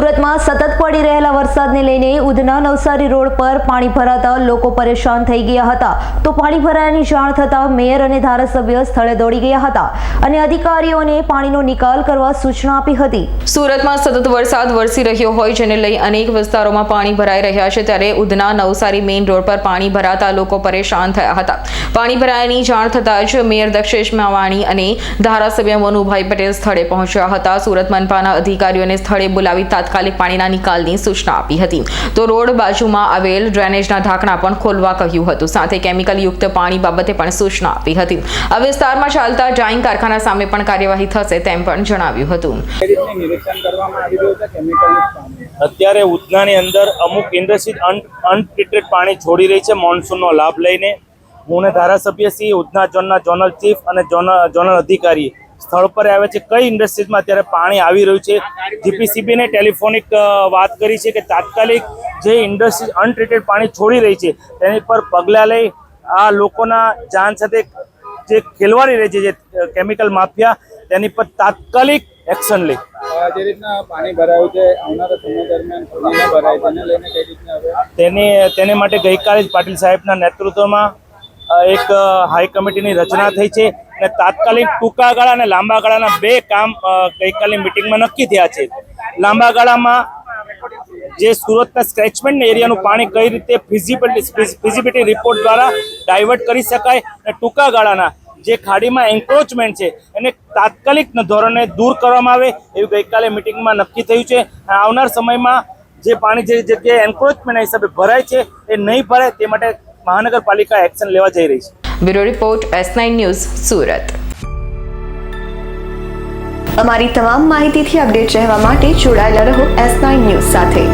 સુરતમાં સતત પડી રહેલા વરસાદને લઈને ઉધના નવસારી રોડ પર પાણી ભરાતા લોકો પરેશાન થઈ ગયા હતા। તો પાણી ભરાયાની જાણ થતાં મેયર અને ધારાસભ્ય સ્થળે દોડી ગયા હતા અને અધિકારીઓને પાણીનો નિકાલ કરવા સૂચના આપી હતી। સુરતમાં સતત વરસાદ વરસી રહ્યો હોય જેને લઈ અનેક વિસ્તારોમાં પાણી ભરાઈ રહ્યા છે, ત્યારે ઉધના નવસારી મેઇન રોડ પર પાણી ભરાતા લોકો પરેશાન થયા હતા। પાણી ભરાયાની જાણ થતાં જ મેયર દક્ષેશ માવાણી અને ધારાસભ્ય મનુભાઈ પટેલ સ્થળે પહોંચ્યા હતા। સુરત મનપાના અધિકારીઓને સ્થળે બોલાવી તાત્કાલિક પાણીના નિકાલની સૂચના આપી હતી। તો રોડ બાજુમાં આવેલ ડ્રેનેજના ઢાંકણા પણ ખોલવા કહ્યું હતું, સાથે કેમિકલ યુક્ત પાણી બાબતે પણ સૂચના આપી હતી। આ વિસ્તારમાં ચાલતા ડાઇંગ કારખાના સામે પણ કાર્યવાહી થશે તેમ પણ જણાવ્યું હતું। અત્યારે ઉધનાની અંદર અમુક ઇન્ડસ્ટ્રી અનટ્રીટેડ પાણી છોડી રહી છે મોન્સૂનનો લાભ લઈને। હું ને ધારાસભ્ય શ્રી ઉધના ઝોનના ઝોનલ ચીફ અને ઝોનલ અધિકારી સ્થળ પર આવે છે। કઈ ઇન્ડસ્ટ્રીઝમાં અત્યારે પાણી આવી રહ્યું છે, જીપીસીબીને ટેલિફોનિક વાત કરી છે કે તાત્કાલિક જે ઇન્ડસ્ટ્રી અનટ્રીટેડ પાણી છોડી રહી છે તેની પર પગલાં લઈ આ લોકોના જાન સાથે જે ખેલવાડી રહી છે, જે કેમિકલ માફિયા, તેની પર તાત્કાલિક એક્શન લે। જે રીતના પાણી ભરાયું છે આવનારા સમય દરમિયાન પાણી ન ભરાય તેને લઈને કઈ રીતના હવે તેને માટે ગઈકાલે જ પાટીલ સાહેબના નેતૃત્વમાં એક હાઈ કમિટીની રચના થઈ છે અને તાત્કાલિક ટૂંકા ગાળા અને લાંબા ગાળાના બે કામ ગઈકાલની મિટિંગમાં નક્કી થયા છે। લાંબા ગાળામાં જે સુરતના સ્ક્રેચમેન્ટ એરિયાનું પાણી કઈ રીતે ફિઝિબિલિટી રિપોર્ટ દ્વારા ડાયવર્ટ કરી શકાય અને ટૂંકા ગાળાના જે ખાડીમાં એન્ક્રોચમેન્ટ છે એને તાત્કાલિક ધોરણે દૂર કરવામાં આવે એવું ગઈકાલે મિટિંગમાં નક્કી થયું છે। આવનાર સમયમાં જે પાણી જે જગ્યાએ એન્ક્રોચમેન્ટના હિસાબે ભરાય છે એ નહીં ભરાય તે માટે મહાનગરપાલિકા એક્શન લેવા જઈ રહી છે। Bureau report S9 news Surat. અમારી તમામ માહિતીથી અપડેટ રહેવા માટે જોડાયેલા રહો S9 ન્યૂઝ સાથે।